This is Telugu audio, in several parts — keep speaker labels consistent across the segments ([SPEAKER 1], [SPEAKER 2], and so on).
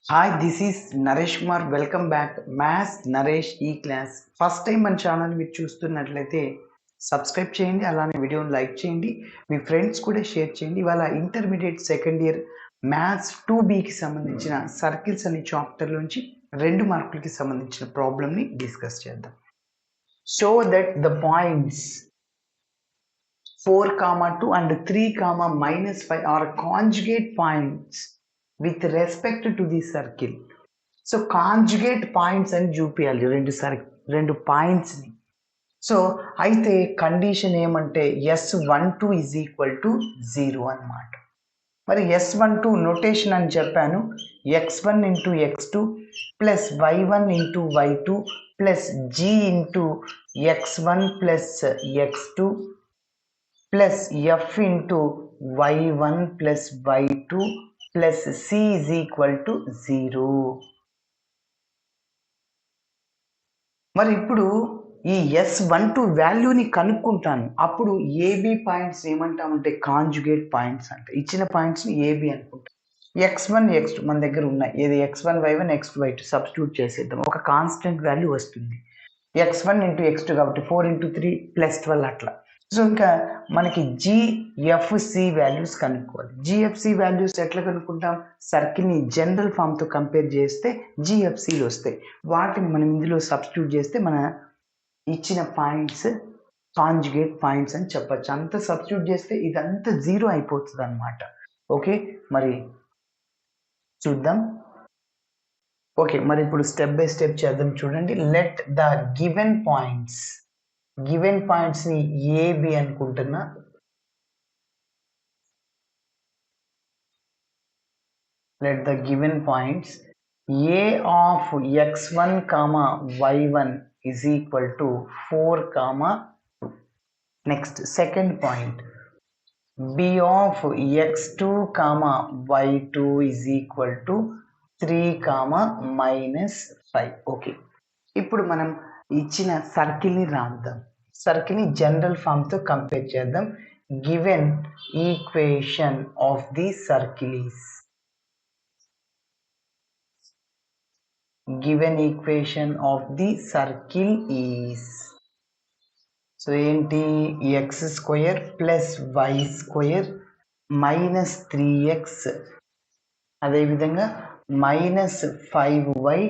[SPEAKER 1] Hi, this is Naresh Kumar. Welcome back. Maths Naresh E-Class. First time మన ఛానల్ మీరు చూస్తున్నట్లయితే సబ్స్క్రైబ్ చేయండి, అలానే వీడియోని లైక్ చేయండి, మీ ఫ్రెండ్స్ కూడా షేర్ చేయండి. ఇవాళ ఇంటర్మీడియట్ సెకండ్ ఇయర్ మ్యాథ్స్ 2Bకి సంబంధించిన సర్కిల్స్ అనే చాప్టర్ నుంచి 2 మార్కులకి సంబంధించిన ప్రాబ్లమ్ని డిస్కస్ చేద్దాం. Show that the points 4, 2 and 3, -5 are conjugate points with respect to the circle. So conjugate points అని చూపించాలి రెండు పాయింట్స్ని. సో అయితే కండిషన్ ఏమంటే S12 ఈజ్ ఈక్వల్ టు 0 అనమాట. మరి S12 నొటేషన్ అని చెప్పాను, x1 into x2 plus y1 into y2 plus g into x1 plus x2 plus f into y1 plus y2 plus c is equal to 0. మరి ఇప్పుడు ఈ S12 వాల్యూని కనుక్కుంటాను. అప్పుడు ఏబి పాయింట్స్ ఏమంటామంటే కాంజుగేట్ పాయింట్స్ అంటే ఇచ్చిన పాయింట్స్ని ఏబి అనుకుంటాం. x1 x2 మన దగ్గర ఉన్నాయి, ఏది x1 y1 x2 y2 substitute చేసేద్దాం, ఒక కాన్స్టెంట్ వాల్యూ వస్తుంది. x1 ఇంటూ x2 కాబట్టి 4 ఇంటూ 3 ప్లస్ 12 అట్లా. సో ఇంకా మనకి జిఎఫ్సి వాల్యూస్ కనుక్కోవాలి. జిఎఫ్సి వాల్యూస్ ఎట్లా కనుక్కుంటాం? సర్కిల్ని జనరల్ ఫామ్తో కంపేర్ చేస్తే జిఎఫ్సీలు వస్తాయి. వాటిని మనం ఇందులో సబ్స్టిట్యూట్ చేస్తే మన ఇచ్చిన పాయింట్స్ కాంజుగేట్ పాయింట్స్ అని చెప్పచ్చు. అంత సబ్స్టిట్యూట్ చేస్తే ఇదంతా 0 అయిపోతుంది అనమాట. ఓకే, మరి చూద్దాం. ఓకే, మరి ఇప్పుడు స్టెప్ బై స్టెప్ చేద్దాం. చూడండి, లెట్ ద గివెన్ పాయింట్స్ని ఏబి అనుకుంటున్నా. Let the given points a of x1, y1 is equal to 4, 2. Next, second point, b of x2, y2 is equal to 3, -5. Okay, ఇప్పుడు మనం ఇచ్చిన సర్కిల్ని రాద్దాం. సర్కిల్ని జనరల్ ఫామ్తో కంపేర్ చేద్దాం. Given equation of the circle is given equation of the circle is, so ఏంటి, x square plus y square minus 3x అదేవిధంగా minus 5y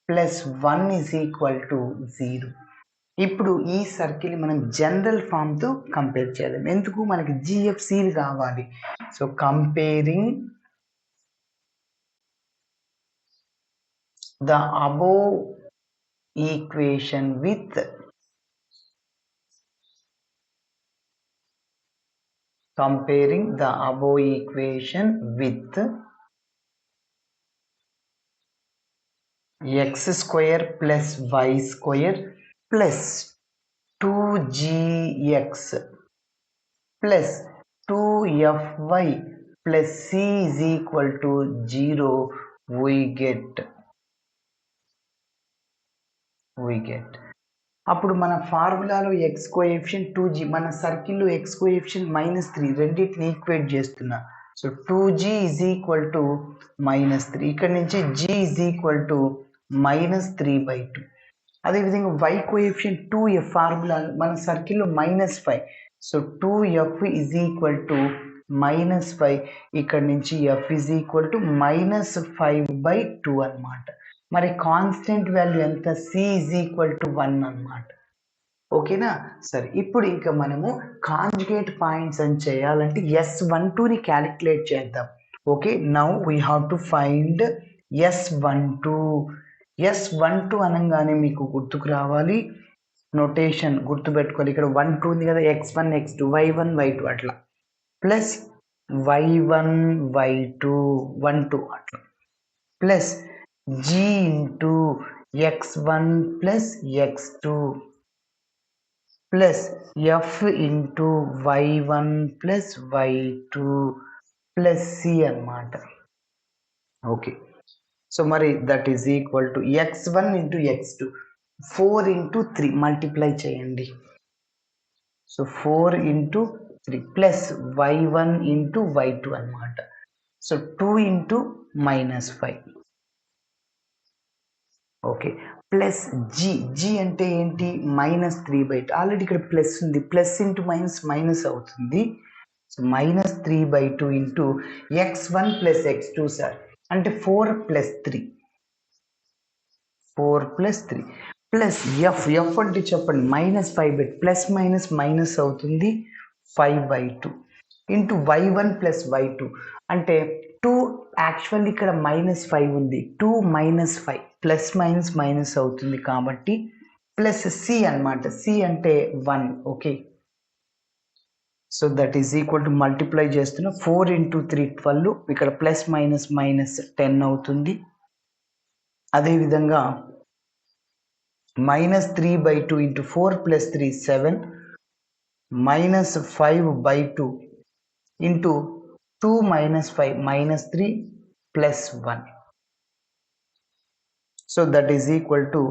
[SPEAKER 1] plus 1 is equal to 0. ఇప్పుడు ఈ సర్కిల్ మనం జనరల్ ఫామ్తో కంపేర్ చేద్దాం. ఎందుకు, మనకి జిఎఫ్సీలు కావాలి. So comparing the above equation with x square plus y square plus 2gx plus 2fy plus c is equal to 0. we get అప్పుడు మన ఫార్ములాలో ఎక్స్ కోఎఫిషియంట్ 2g, మన సర్కిల్లో ఎక్స్ కోఎఫిషియంట్ -3, రెండింటిని ఈక్వేట్ చేస్తున్నా. So 2g is equal to -3, ఇక్కడ నుంచి g ఈజ్ ఈక్వల్ టు -3/2. అదేవిధంగా y కోఎఫిషియంట్ 2f, ఫార్ములా మన సర్కిల్లో -5, so 2f is equal to -5, ఇక్కడ నుంచి f ఈజ్ ఈక్వల్ టు -5/2 అనమాట. మరి కాన్స్టెంట్ వాల్యూ ఎంత, c ఈజ్ ఈక్వల్ టు 1 అనమాట. ఓకేనా? సరే, ఇప్పుడు ఇంకా మనము కాంజుగేట్ పాయింట్స్ అని చేయాలంటే S12ని క్యాలిక్యులేట్ చేద్దాం. Okay, now we have to find S12 అనగానే మీకు గుర్తుకు రావాలి, నొటేషన్ గుర్తుపెట్టుకోవాలి. ఇక్కడ 1 2 ఉంది కదా, x1 x2 y1 y2 అట్లా, ప్లస్ y1 y2 1 2 అట్లా, plus g into x1 plus x2 plus f into y1 plus y2 plus c అన్నమాట. ఓకే, సో మరి that is equal to x1 into x2 4 into 3 multiply చేయండి. So 4 into 3 plus y1 into y2 అనమాట. So 2 into -5 okay. Plus g అంటే ఏంటి? -3/2. ఆల్రెడీ ఇక్కడ ప్లస్ ఉంది. ప్లస్ ఇంటూ మైనస్ మైనస్ అవుతుంది. So -3/2 into x1 plus x2 sir. అంటే 4 ప్లస్ 3 ప్లస్ ఎఫ్ అంటే చెప్పండి -5/2 ప్లస్ మైనస్ మైనస్ అవుతుంది 5/2 ఇంటూ y1 ప్లస్ y2 అంటే 2 యాక్చువల్లీ ఇక్కడ -5 ఉంది. 2 - 5 ప్లస్ మైనస్ మైనస్ అవుతుంది కాబట్టి ప్లస్ సి అనమాట. సి అంటే 1. Okay. So that is equal to multiply చేస్తున్న 4 ఇంటూ 3 12. ఇక్కడ ప్లస్ మైనస్ మైనస్ 10 అవుతుంది. అదేవిధంగా -3/2 into 4 plus 3 7 -5/2 into 2 - 5 -3 plus 1. So that is equal to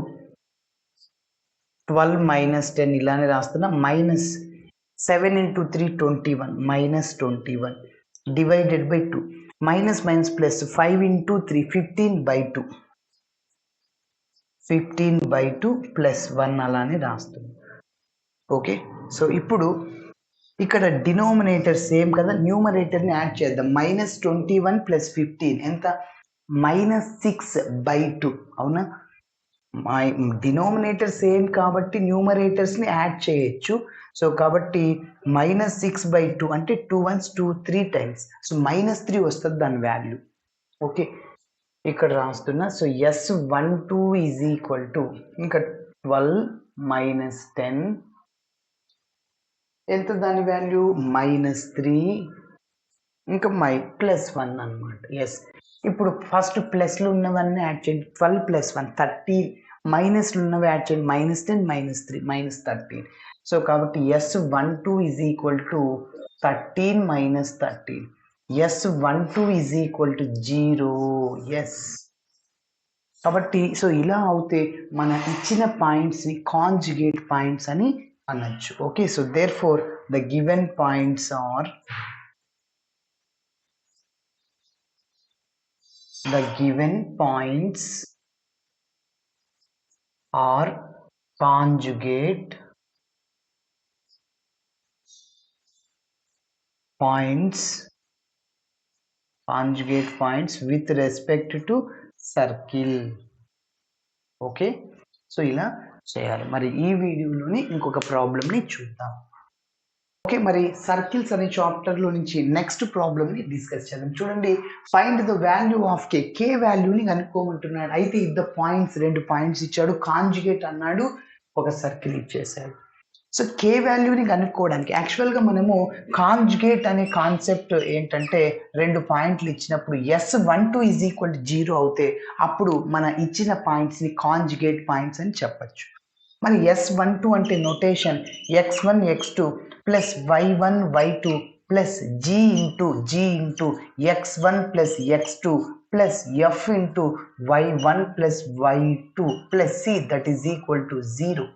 [SPEAKER 1] 12 - 10 ఇలానే రాస్తున్నా. -7 into 3 21 -21 divided by 2 minus minus plus 5 into 3 15/2 15/2 plus 1 అలానే రాస్తుంది. ఓకే. సో ఇప్పుడు ఇక్కడ డినోమినేటర్ సేమ్ కదా, న్యూమరేటర్ని యాడ్ చేద్దాం. -21 ప్లస్ 15 ఎంత? -6/2. అవునా? డినోమినేటర్ సేమ్ కాబట్టి న్యూమరేటర్స్ని యాడ్ చేయొచ్చు. సో కాబట్టి -6/2 అంటే 2 1s 2 3 టైమ్స్. సో -3 వస్తుంది దాని వాల్యూ. ఓకే. ఇక్కడ రాస్తున్నా. So S12 is equal to ఇంకా 12 - 10 ఎంత దాని వాల్యూ? -3 ఇంకా ప్లస్ 1 అనమాట. ఎస్. ఇప్పుడు ఫస్ట్ ప్లస్లు ఉన్నవన్నీ యాడ్ చేయండి. 12 ప్లస్ 1 13. మైనస్లు ఉన్నవి యాడ్ చేయండి. -10 -3 -13. సో కాబట్టి S12 is equal to 13 - 13. S12 is equal to 0. Yes. కాబట్టి సో ఇలా అవుతే మన ఇచ్చిన పాయింట్స్ని కాంజుగేట్ పాయింట్స్ అని అనొచ్చు. Okay. So therefore the given points are conjugate points with respect to circle. Okay. So ఇలా చేయాలి. మరి ఈ వీడియోలోని ఇంకొక ప్రాబ్లమ్ని చూద్దాం. ఓకే. మరి సర్కిల్స్ అనే చాప్టర్లో నుంచి నెక్స్ట్ ప్రాబ్లమ్ని డిస్కస్ చేద్దాం. చూడండి, ఫైండ్ ద వాల్యూ ఆఫ్ కే వాల్యూని కనుక్కోమంటున్నాడు. అయితే ఇద్ద పాయింట్స్ 2 పాయింట్స్ ఇచ్చాడు. కాంజుగేట్ అన్నాడు, ఒక సర్కిల్ ఇచ్చేసాడు. సో కే వాల్యూని కనుక్కోవడానికి యాక్చువల్గా మనము కాంజుగేట్ అనే కాన్సెప్ట్ ఏంటంటే 2 పాయింట్లు ఇచ్చినప్పుడు S12 ఈజ్ ఈక్వల్ టు 0 అవుతే అప్పుడు మన ఇచ్చిన పాయింట్స్ని కాంజుగేట్ పాయింట్స్ అని చెప్పచ్చు. మరి S12 అంటే notation x1 x2 plus y1 y2 plus g into x1 plus x2 plus f into y1 plus y2 plus c that is equal to 0.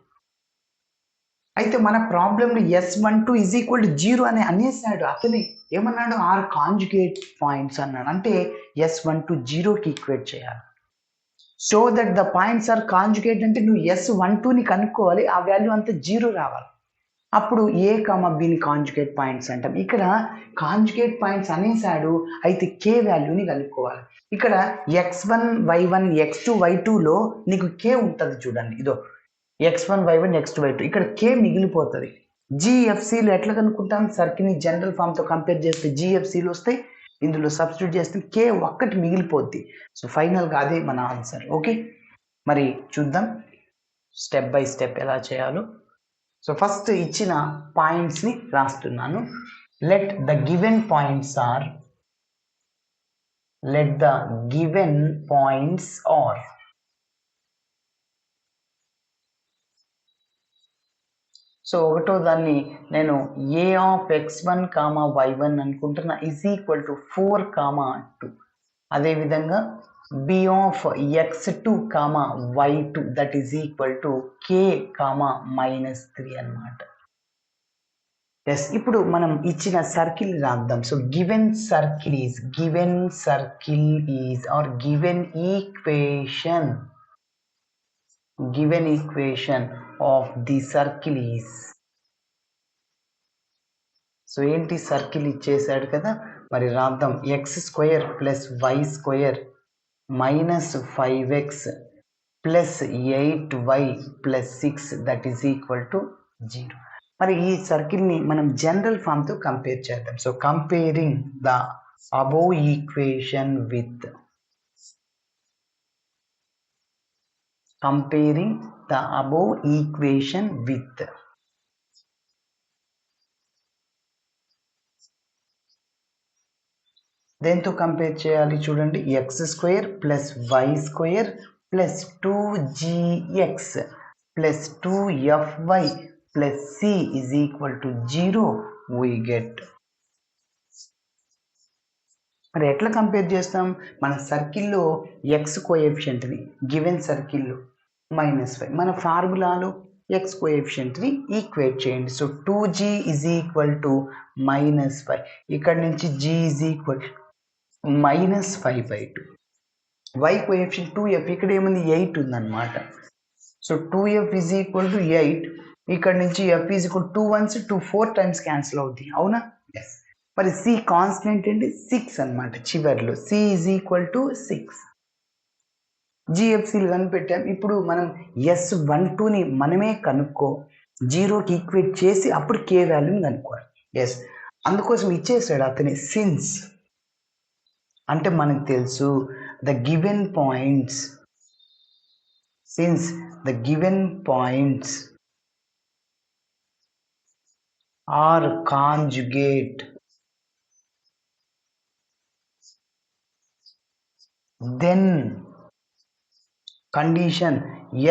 [SPEAKER 1] అయితే మన ప్రాబ్లంలో S12 ఈజ్ ఈక్వల్ టు 0 అని అనేసాడు. అతని ఏమన్నాడు? ఆర్ కాంజుగేట్ పాయింట్స్ అన్నాడు. అంటే S12 0కి ఈక్వేట్ చేయాలి. So that the points are conjugate అంటే నువ్వు S12ని కనుక్కోవాలి, ఆ వాల్యూ అంతా 0 రావాలి. అప్పుడు A, Bని కాంజుగేట్ పాయింట్స్ అంటాం. ఇక్కడ కాంజుగేట్ పాయింట్స్ అనేసాడు. అయితే కే వాల్యూని కనుక్కోవాలి. ఇక్కడ x1 y1 x2 y2లో నీకు కే ఉంటుంది చూడండి. ఇదో x1 y1 x2 y2 ఇక్కడ కే మిగిలిపోతుంది. జిఎఫ్సిలు ఎట్లా కనుక్కుంటాం? సర్కిల్ని జనరల్ ఫామ్తో కంపేర్ చేస్తే జిఎఫ్సిలు వస్తాయి. ఇందులో సబ్స్టిట్యూట్ చేస్తే కే ఒక్కటి మిగిలిపోద్ది. సో ఫైనల్గా అదే మన ఆన్సర్. ఓకే. మరి చూద్దాం స్టెప్ బై స్టెప్ ఎలా చేయాలో. సో ఫస్ట్ ఇచ్చిన పాయింట్స్ని రాస్తున్నాను. Let the given points are so ఒకటో దాన్ని నేను a ఆఫ్ x1, y1 అనుకుంటున్నా ఈజ్ ఈక్వల్ టు 4, 2. అదేవిధంగా b of x2, y2 that is equal to k, -3 అన్నమాట. ఎస్. ఇప్పుడు మనం ఇచ్చిన సర్కిల్ రాద్దాం. So given equation given equation of the circle is. So ఏంటి, సర్కిల్ ఇచ్చేసాడు కదా, మరి రాద్దాం. x² + y² - 5x + 8y + 6 that is equal to 0. మరి ఈ సర్కిల్ని మనం జనరల్ ఫామ్తో కంపేర్ చేద్దాం. So comparing the above equation with దేంతో కంపేర్ చేయాలి చూడండి. x² + y² + 2gx + 2fy + c is equal to 0 we get. మరి ఎట్లా కంపేర్ చేస్తాం? మన సర్కిల్లో x కోఎఫిషియంట్ని గివెన్ సర్కిల్లో -5, మన ఫార్ములాలో x కోఎఫిషియంట్ని ఈక్వేట్ చేయండి. So 2g is equal to -5, ఇక్కడ నుంచి g is equal -5/2. y coefficient 2f, ఇక్కడ ఏముంది 8 ఉందన్నమాట. So 2f is equal to 8, ఇక్కడ నుంచి f is equal to 2 1s 2 4 times cancel అవుతుంది, అవునా? ఎస్. మరి c కాన్స్టెంట్ ఏంటి? 6 అనమాట. చివరిలో c is equal to 6. జిఎఫ్సీలు కనిపెట్టాం. ఇప్పుడు మనం S12ని మనమే కనుక్కో, 0కి ఈక్వేట్ చేసి అప్పుడు k వాల్యూని కనుక్కోవాలి. ఎస్, అందుకోసం ఇచ్చేసాడు అతని సిన్స్ అంటే మనకు తెలుసు the given points, since the given points are conjugate, then condition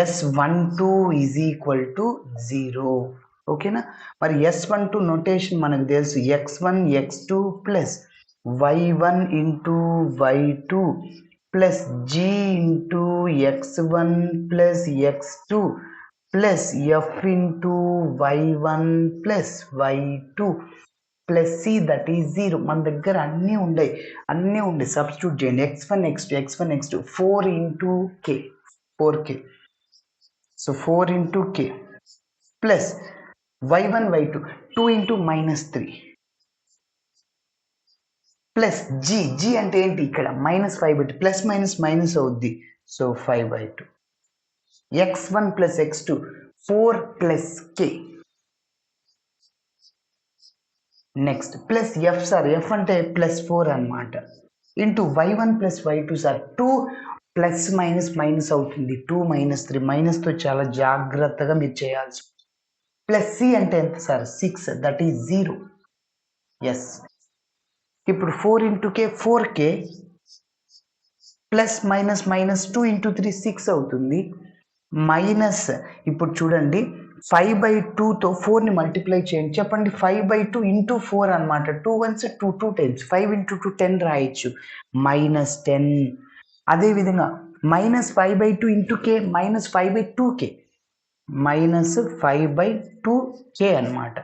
[SPEAKER 1] S12 is equal to 0. ఓకేనా? మరి S12 నోటేషన్ మనకు తెలుసు, x1 x2 plus y1 into y2 plus g into x1 plus x2 plus f into y1 plus y2 plus C that is 0. మన దగ్గర అన్నీ ఉండే సబ్స్టిట్యూట్ చేయండి. x1 x2 4 into k, 4k. So 4 into k plus y1 y2 2 into -3 plus g అంటే ఏంటి? ఇక్కడ -5/2, ప్లస్ మైనస్ అవుద్ది. So 5/2. x1 plus x2 4 plus k. Next plus f sir, f అంటే +4 అనమాట, into y1 plus y2 sir 2 plus minus అవుతుంది, 2 -3, మైనస్తో చాలా జాగ్రత్తగా మీరు చేయాల్సి. ప్లస్ సి అంటే ఎంత సార్? 6 that is 0. ఎస్. ఇప్పుడు 4 into k 4k plus minus 2 into 3 6 అవుతుంది, మైనస్ ఇప్పుడు చూడండి 5/2తో 4ని మల్టిప్లై చేయండి. చెప్పండి 5/2 ఇంటూ 4 అనమాట. 2 1s 2 2 టైమ్స్ 5 ఇంటూ 2 10 రాయొచ్చు, -10. అదేవిధంగా -5/2 ఇంటూ k -5/2k, -5/2k అనమాట.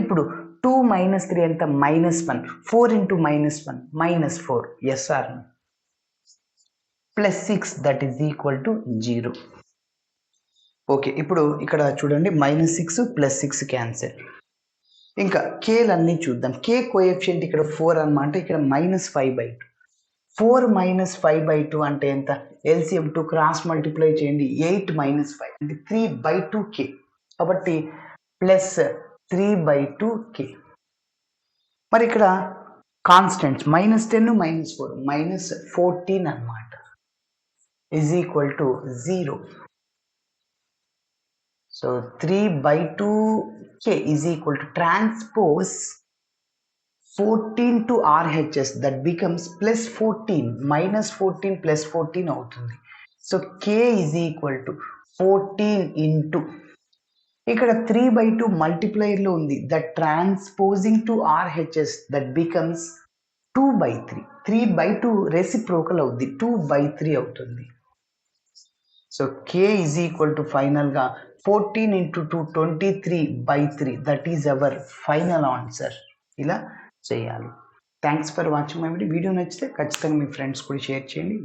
[SPEAKER 1] ఇప్పుడు 2 -3 ఎంత? -1. 4 into -1 -4. SR plus 6 that is equal to 0. Okay, ఇప్పుడు ఇక్కడ చూడండి -6 + 6 క్యాన్సిల్. ఇంకా కేలన్నీ చూద్దాం. కే కోఎఫిషియంట్ ఇక్కడ 4 అనమాట, ఇక్కడ -5/2. 4 - 5/2 అంటే ఎంత? LCM 2 క్రాస్ మల్టిప్లై చేయండి, 8 - 5 అంటే 3/2k. కాబట్టి ప్లస్ 3/2k. మరి ఇక్కడ కాన్స్టెంట్స్ -10 -4 -14 అనమాట, is equal to 0. So 3/2k is equal to transpose 14 to RHS, that becomes +14, -14 + 14 అవుతుంది. So k is equal to 14 into, ఇక్కడ 3/2 మల్టిప్లైర్లో ఉంది, that transposing to RHS, that becomes 2/3. 3/2 reciprocal అవుద్ది, 2/3 అవుతుంది. So k is equal to ఫైనల్గా 14 into 2 23/3, that is our final answer. ఇలా చేయాలి. Thanks for watching my video. Video నచ్చితే ఖచ్చితంగా మీ ఫ్రెండ్స్ కూడా షేర్ చేయండి.